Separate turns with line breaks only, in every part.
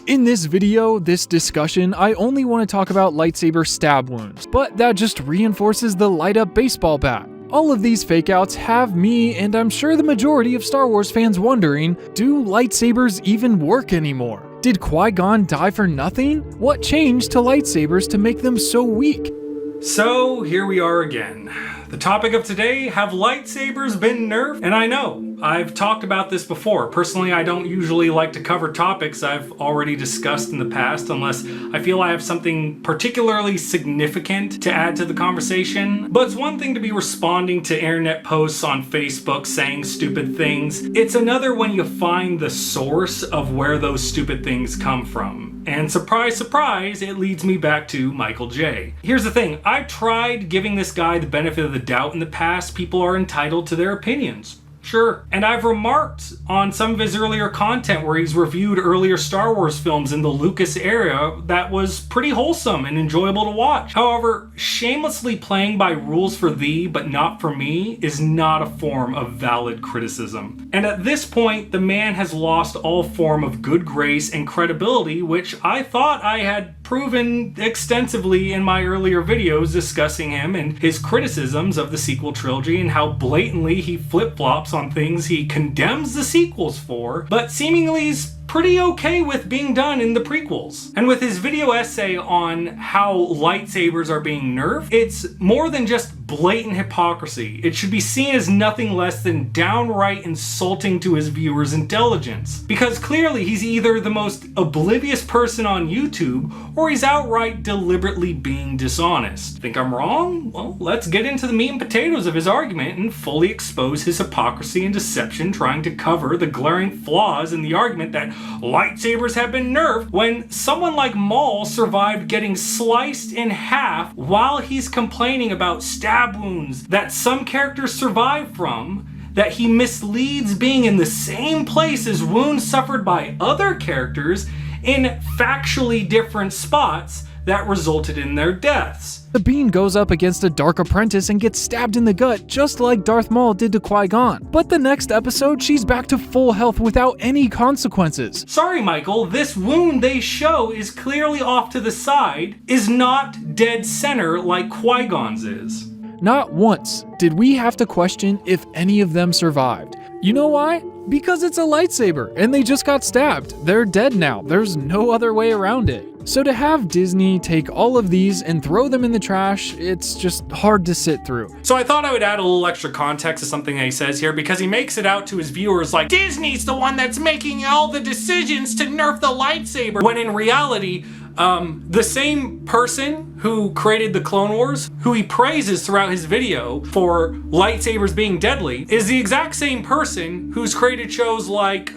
In this video, this discussion, I only want to talk about lightsaber stab wounds, but that just reinforces the light up baseball bat. All of these fakeouts have me, and I'm sure the majority of Star Wars fans wondering, do lightsabers even work anymore? Did Qui-Gon die for nothing? What changed to lightsabers to make them so weak?
So here we are again. The topic of today, have lightsabers been nerfed? And I know, I've talked about this before. Personally, I don't usually like to cover topics I've already discussed in the past unless I feel I have something particularly significant to add to the conversation. But it's one thing to be responding to internet posts on Facebook saying stupid things. It's another when you find the source of where those stupid things come from. And surprise, surprise, it leads me back to Michael J. Here's the thing, I've tried giving this guy the benefit of the doubt in the past. People are entitled to their opinions. Sure. And I've remarked on some of his earlier content where he's reviewed earlier Star Wars films in the Lucas era that was pretty wholesome and enjoyable to watch. However, shamelessly playing by rules for thee but not for me is not a form of valid criticism. And at this point, the man has lost all form of good grace and credibility, which I thought I had proven extensively in my earlier videos discussing him and his criticisms of the sequel trilogy and how blatantly he flip-flops on things he condemns the sequels for, but seemingly is pretty okay with being done in the prequels. And with his video essay on how lightsabers are being nerfed, it's more than just blatant hypocrisy. It should be seen as nothing less than downright insulting to his viewers' intelligence. Because clearly he's either the most oblivious person on YouTube, or he's outright deliberately being dishonest. Think I'm wrong? Well, let's get into the meat and potatoes of his argument and fully expose his hypocrisy and deception, trying to cover the glaring flaws in the argument that lightsabers have been nerfed when someone like Maul survived getting sliced in half while he's complaining about stab wounds that some characters survive from, that he misleads being in the same place as wounds suffered by other characters in factually different spots that resulted in their deaths.
Sabine goes up against a Dark Apprentice and gets stabbed in the gut just like Darth Maul did to Qui-Gon. But the next episode, she's back to full health without any consequences.
Sorry, Michael, this wound they show is clearly off to the side, is not dead center like Qui-Gon's is.
Not once did we have to question if any of them survived. You know why? Because it's a lightsaber and they just got stabbed. They're dead now. There's no other way around it. So to have Disney take all of these and throw them in the trash, it's just hard to sit through.
So I thought I would add a little extra context to something that he says here, because he makes it out to his viewers like Disney's the one that's making all the decisions to nerf the lightsaber, when in reality, the same person who created the Clone Wars, who he praises throughout his video for lightsabers being deadly, is the exact same person who's created shows like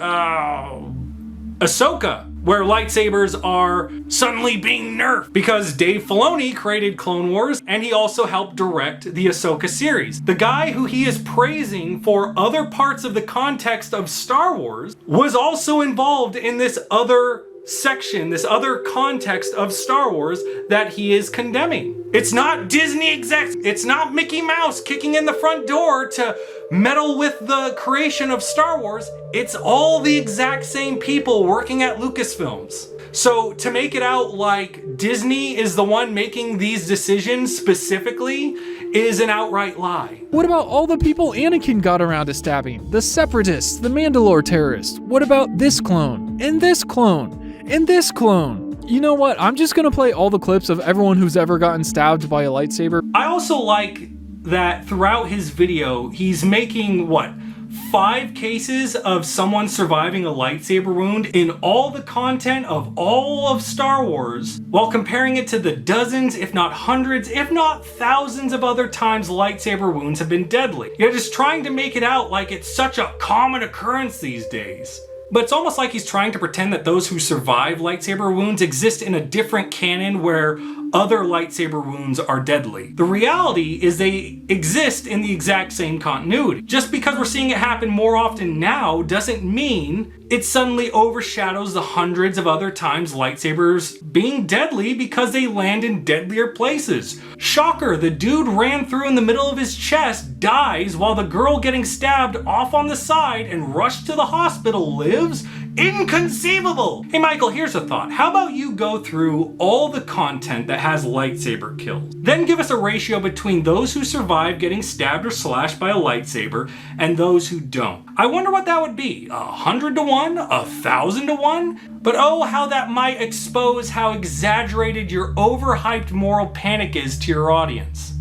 Ahsoka, where lightsabers are suddenly being nerfed, because Dave Filoni created Clone Wars and he also helped direct the Ahsoka series. The guy who he is praising for other parts of the context of Star Wars was also involved in this other section, this other context of Star Wars that he is condemning. It's not Disney execs, it's not Mickey Mouse kicking in the front door to meddle with the creation of Star Wars. It's all the exact same people working at Lucasfilms. So to make it out like Disney is the one making these decisions specifically is an outright lie.
What about all the people Anakin got around to stabbing? The Separatists, the Mandalore terrorists. What about this clone? And this clone? And this clone? You know what? I'm just gonna play all the clips of everyone who's ever gotten stabbed by a lightsaber.
I also like that throughout his video, he's making, 5 cases of someone surviving a lightsaber wound in all the content of all of Star Wars, while comparing it to the dozens, if not hundreds, if not thousands of other times lightsaber wounds have been deadly. You're just trying to make it out like it's such a common occurrence these days. But it's almost like he's trying to pretend that those who survive lightsaber wounds exist in a different canon where other lightsaber wounds are deadly. The reality is they exist in the exact same continuity. Just because we're seeing it happen more often now doesn't mean it suddenly overshadows the hundreds of other times lightsabers being deadly because they land in deadlier places. Shocker, the dude ran through in the middle of his chest, dies, while the girl getting stabbed off on the side and rushed to the hospital lives? Inconceivable! Hey Michael, here's a thought. How about you go through all the content that has lightsaber kills? Then give us a ratio between those who survive getting stabbed or slashed by a lightsaber and those who don't. I wonder what that would be. 100 to 1? 1,000 to 1? But oh, how that might expose how exaggerated your overhyped moral panic is to your audience.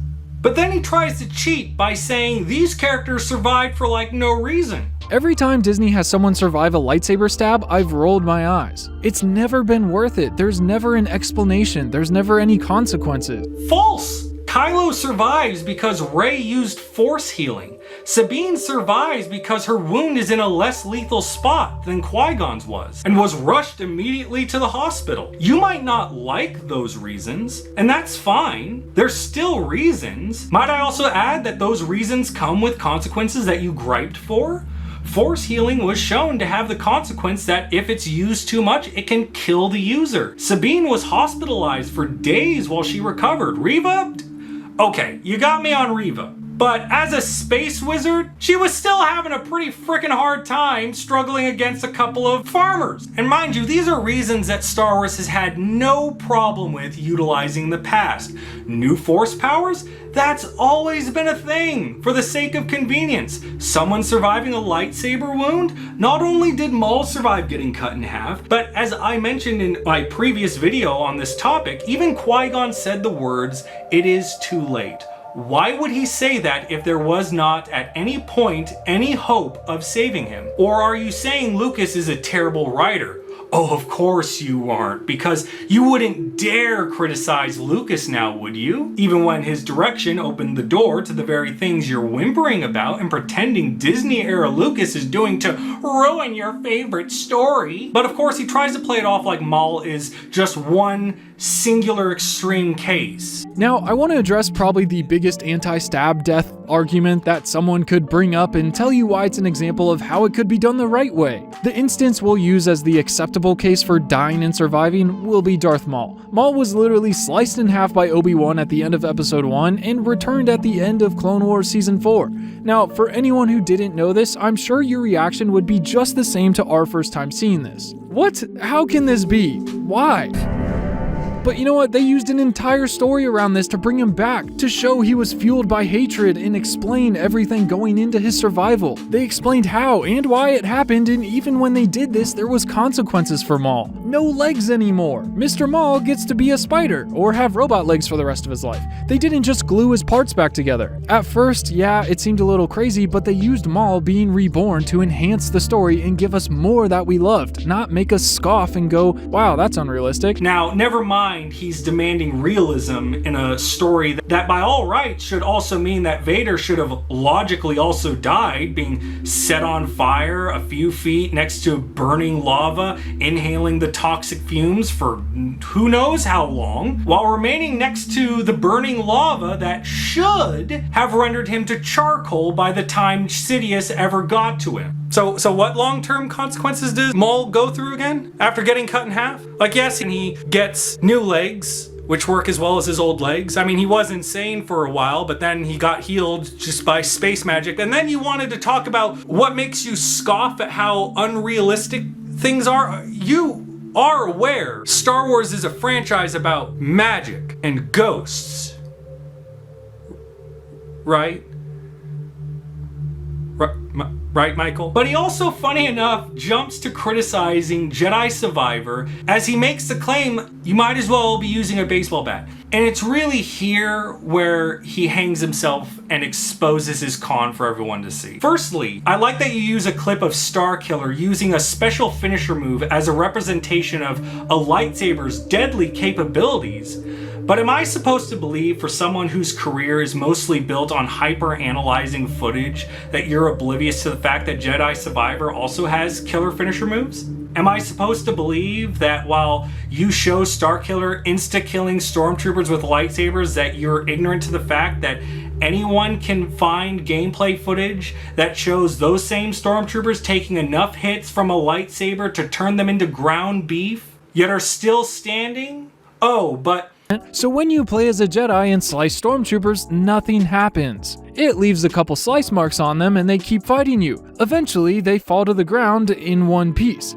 But then he tries to cheat by saying these characters survived for like no reason.
Every time Disney has someone survive a lightsaber stab, I've rolled my eyes. It's never been worth it. There's never an explanation. There's never any consequences.
False! Kylo survives because Rey used force healing. Sabine survives because her wound is in a less lethal spot than Qui-Gon's was, and was rushed immediately to the hospital. You might not like those reasons, and that's fine. They're still reasons. Might I also add that those reasons come with consequences that you griped for? Force healing was shown to have the consequence that if it's used too much, it can kill the user. Sabine was hospitalized for days while she recovered. Reva? Okay, you got me on Reva. But as a space wizard, she was still having a pretty freaking hard time struggling against a couple of farmers. And mind you, these are reasons that Star Wars has had no problem with utilizing in the past. New force powers? That's always been a thing for the sake of convenience. Someone surviving a lightsaber wound? Not only did Maul survive getting cut in half, but as I mentioned in my previous video on this topic, even Qui-Gon said the words, "It is too late." Why would he say that if there was not at any point any hope of saving him? Or are you saying Lucas is a terrible writer? Oh, of course you aren't, because you wouldn't dare criticize Lucas now, would you? Even when his direction opened the door to the very things you're whimpering about and pretending Disney-era Lucas is doing to ruin your favorite story. But of course, he tries to play it off like Maul is just one singular extreme case.
Now, I want to address probably the biggest anti-stab death argument that someone could bring up and tell you why it's an example of how it could be done the right way. The instance we'll use as the acceptable case for dying and surviving will be Darth Maul. Maul was literally sliced in half by Obi-Wan at the end of Episode 1 and returned at the end of Clone Wars Season 4. Now, for anyone who didn't know this, I'm sure your reaction would be just the same to our first time seeing this. What? How can this be? Why? But you know what? They used an entire story around this to bring him back, to show he was fueled by hatred and explain everything going into his survival. They explained how and why it happened, and even when they did this, there was consequences for Maul. No legs anymore. Mr. Maul gets to be a spider, or have robot legs for the rest of his life. They didn't just glue his parts back together. At first, yeah, it seemed a little crazy, but they used Maul being reborn to enhance the story and give us more that we loved, not make us scoff and go, wow, that's unrealistic.
Now, never mind he's demanding realism in a story that by all rights should also mean that Vader should have logically also died, being set on fire a few feet next to burning lava, inhaling the toxic fumes for who knows how long, while remaining next to the burning lava that should have rendered him to charcoal by the time Sidious ever got to him. So what long-term consequences does Maul go through again after getting cut in half? Like, yes, and he gets new legs, which work as well as his old legs. I mean, he was insane for a while, but then he got healed just by space magic. And then you wanted to talk about what makes you scoff at how unrealistic things are. You are aware Star Wars is a franchise about magic and ghosts, right? Right, Michael? But he also, funny enough, jumps to criticizing Jedi Survivor as he makes the claim you might as well be using a baseball bat. And it's really here where he hangs himself and exposes his con for everyone to see. Firstly, I like that you use a clip of Starkiller using a special finisher move as a representation of a lightsaber's deadly capabilities. But am I supposed to believe, for someone whose career is mostly built on hyper-analyzing footage, that you're oblivious to the fact that Jedi Survivor also has killer finisher moves? Am I supposed to believe that while you show Starkiller insta-killing stormtroopers with lightsabers, that you're ignorant to the fact that anyone can find gameplay footage that shows those same stormtroopers taking enough hits from a lightsaber to turn them into ground beef, yet are still standing? Oh, but...
So when you play as a Jedi and slice stormtroopers, nothing happens. It leaves a couple slice marks on them and they keep fighting you. Eventually, they fall to the ground in one piece.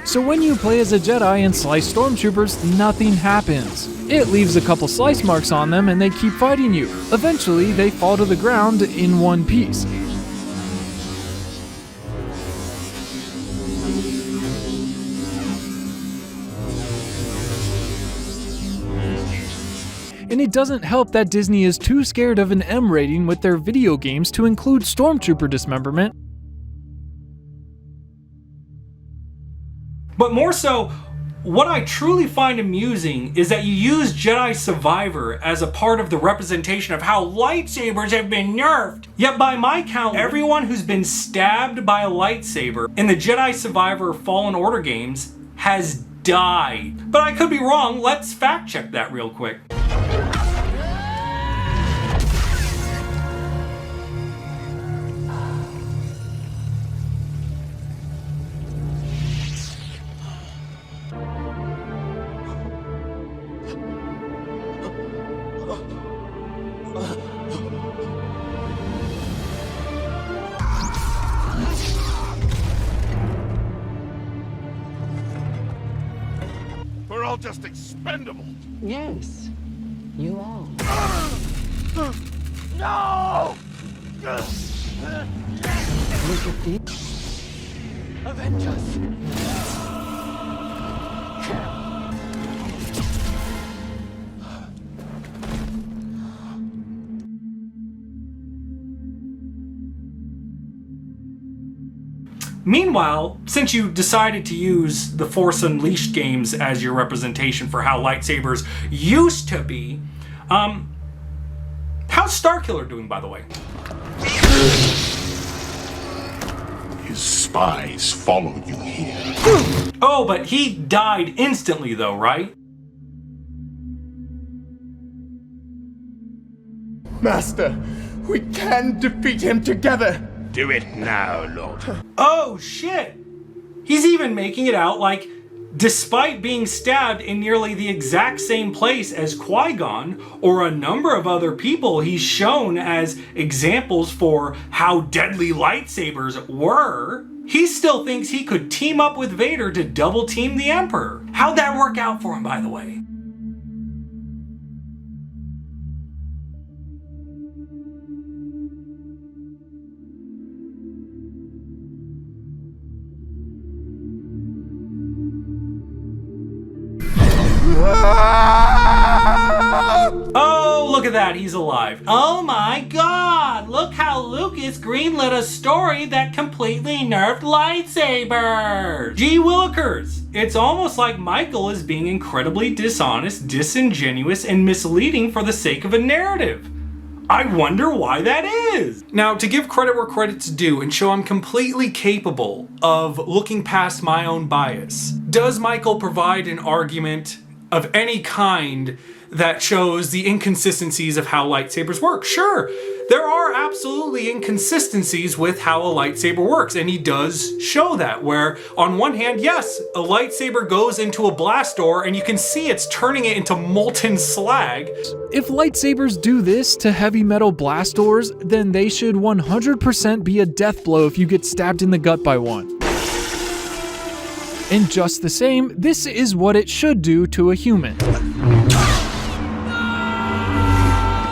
So when you play as a Jedi and slice stormtroopers, nothing happens. It leaves a couple slice marks on them and they keep fighting you. Eventually, they fall to the ground in one piece. And it doesn't help that Disney is too scared of an M rating with their video games to include stormtrooper dismemberment.
But more so, what I truly find amusing is that you use Jedi Survivor as a part of the representation of how lightsabers have been nerfed. Yet by my count, everyone who's been stabbed by a lightsaber in the Jedi Survivor Fallen Order games has died. But I could be wrong. Let's fact check that real quick.
We're all just expendable.
Yes, you are.
No!
Look at this.
Avengers!
Meanwhile, since you decided to use the Force Unleashed games as your representation for how lightsabers used to be, how's Starkiller doing, by the way?
His spies followed you here.
Oh, but he died instantly though, right?
Master, we can defeat him together!
Do it now, Lord.
Oh shit! He's even making it out like, despite being stabbed in nearly the exact same place as Qui-Gon or a number of other people he's shown as examples for how deadly lightsabers were, he still thinks he could team up with Vader to double team the Emperor. How'd that work out for him, by the way? Oh, look at that, he's alive. Oh my god, look how Lucas greenlit a story that completely nerfed lightsabers. Gee willikers, it's almost like Michael is being incredibly dishonest, disingenuous, and misleading for the sake of a narrative. I wonder why that is. Now, to give credit where credit's due and show I'm completely capable of looking past my own bias, does Michael provide an argument of any kind that shows the inconsistencies of how lightsabers work? Sure, there are absolutely inconsistencies with how a lightsaber works, and he does show that, where on one hand, yes, a lightsaber goes into a blast door and you can see it's turning it into molten slag.
If lightsabers do this to heavy metal blast doors, then they should 100% be a death blow if you get stabbed in the gut by one. And just the same, this is what it should do to a human.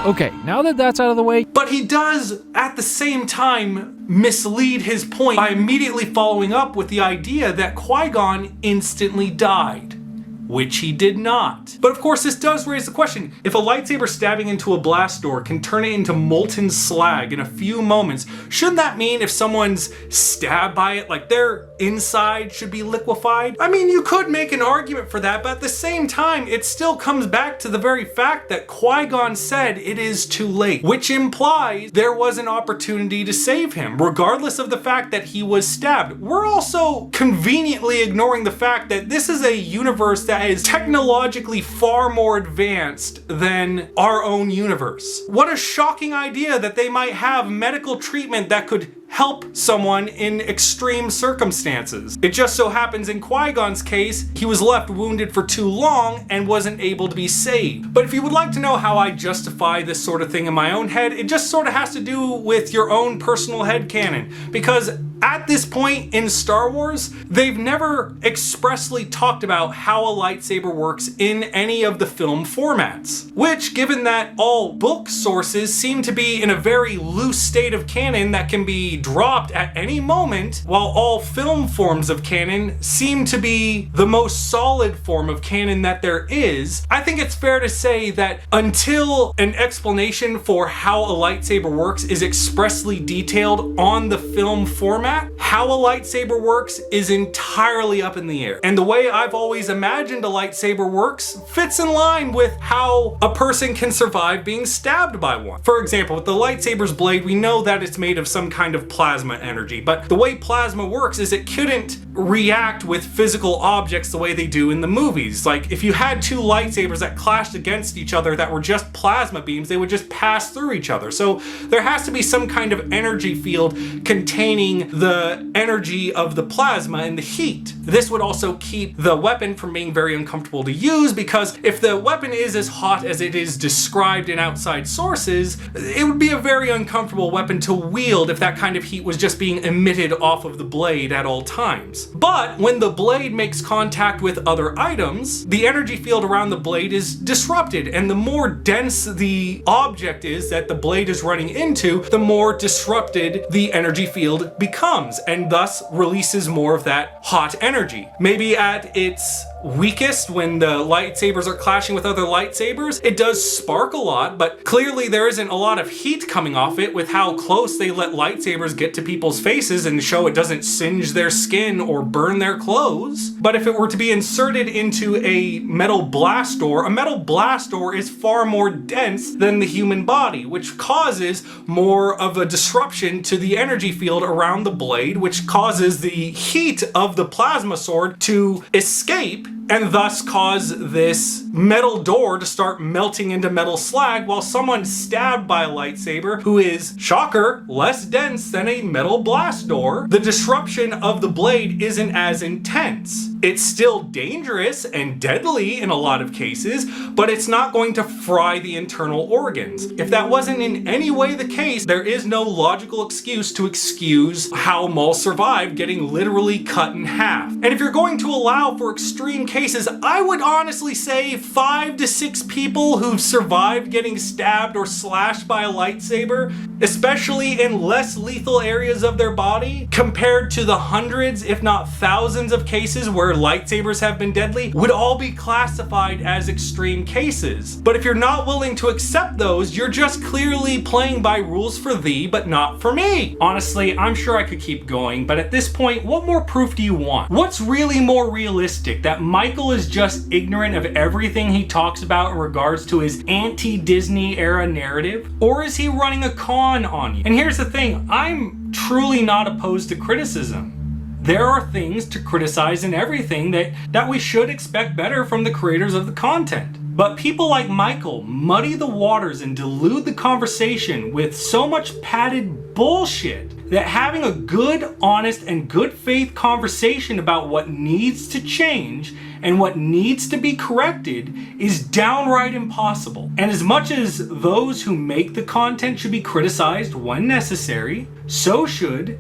Okay, now that that's out of the way,
but he does, at the same time, mislead his point by immediately following up with the idea that Qui-Gon instantly died, which he did not. But of course, this does raise the question, if a lightsaber stabbing into a blast door can turn it into molten slag in a few moments, shouldn't that mean if someone's stabbed by it, like their inside should be liquefied? I mean, you could make an argument for that, but at the same time, it still comes back to the very fact that Qui-Gon said it is too late, which implies there was an opportunity to save him, regardless of the fact that he was stabbed. We're also conveniently ignoring the fact that this is a universe that is technologically far more advanced than our own universe. What a shocking idea that they might have medical treatment that could help someone in extreme circumstances. It just so happens in Qui-Gon's case, he was left wounded for too long and wasn't able to be saved. But if you would like to know how I justify this sort of thing in my own head, it just sort of has to do with your own personal headcanon. Because at this point in Star Wars, they've never expressly talked about how a lightsaber works in any of the film formats. Which, given that all book sources seem to be in a very loose state of canon that can be dropped at any moment, while all film forms of canon seem to be the most solid form of canon that there is, I think it's fair to say that until an explanation for how a lightsaber works is expressly detailed on the film format, how a lightsaber works is entirely up in the air. And the way I've always imagined a lightsaber works fits in line with how a person can survive being stabbed by one. For example, with the lightsaber's blade, we know that it's made of some kind of plasma energy, but the way plasma works is it couldn't react with physical objects the way they do in the movies. Like, if you had two lightsabers that clashed against each other that were just plasma beams, they would just pass through each other. So there has to be some kind of energy field containing the energy of the plasma and the heat. This would also keep the weapon from being very uncomfortable to use, because if the weapon is as hot as it is described in outside sources, it would be a very uncomfortable weapon to wield if that kind of heat was just being emitted off of the blade at all times. But when the blade makes contact with other items, the energy field around the blade is disrupted, and the more dense the object is that the blade is running into, the more disrupted the energy field becomes, and thus releases more of that hot energy. Maybe at its weakest, when the lightsabers are clashing with other lightsabers, it does spark a lot, but clearly there isn't a lot of heat coming off it with how close they let lightsabers get to people's faces and show it doesn't singe their skin or burn their clothes. But if it were to be inserted into a metal blast door, a metal blast door is far more dense than the human body, which causes more of a disruption to the energy field around the blade, which causes the heat of the plasma sword to escape and thus cause this metal door to start melting into metal slag, while someone stabbed by a lightsaber, who is, shocker, less dense than a metal blast door, the disruption of the blade isn't as intense. It's still dangerous and deadly in a lot of cases, but it's not going to fry the internal organs. If that wasn't in any way the case, there is no logical excuse to excuse how Maul survived getting literally cut in half. And if you're going to allow for extreme cases, I would honestly say 5 to 6 people who've survived getting stabbed or slashed by a lightsaber, especially in less lethal areas of their body, compared to the hundreds, if not thousands of cases where lightsabers have been deadly, would all be classified as extreme cases. But if you're not willing to accept those, you're just clearly playing by rules for thee, but not for me. Honestly, I'm sure I could keep going, but at this point, what more proof do you want? What's really more realistic? That Michael is just ignorant of everything he talks about in regards to his anti-Disney era narrative? Or is he running a con on you? And here's the thing, I'm truly not opposed to criticism. There are things to criticize in everything that we should expect better from the creators of the content. But people like Michael muddy the waters and dilute the conversation with so much padded bullshit that having a good, honest, and good faith conversation about what needs to change and what needs to be corrected is downright impossible. And as much as those who make the content should be criticized when necessary, so should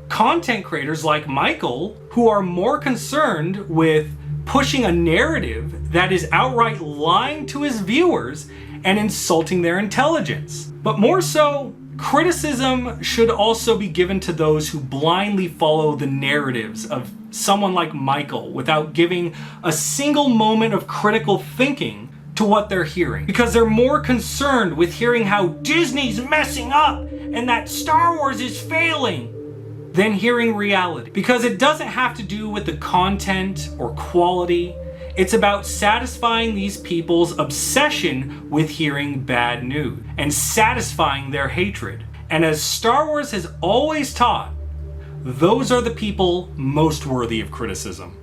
content creators like Michael, who are more concerned with pushing a narrative that is outright lying to his viewers and insulting their intelligence. But more so, criticism should also be given to those who blindly follow the narratives of someone like Michael without giving a single moment of critical thinking to what they're hearing. Because they're more concerned with hearing how Disney's messing up and that Star Wars is failing than hearing reality. Because it doesn't have to do with the content or quality. It's about satisfying these people's obsession with hearing bad news and satisfying their hatred. And as Star Wars has always taught, those are the people most worthy of criticism.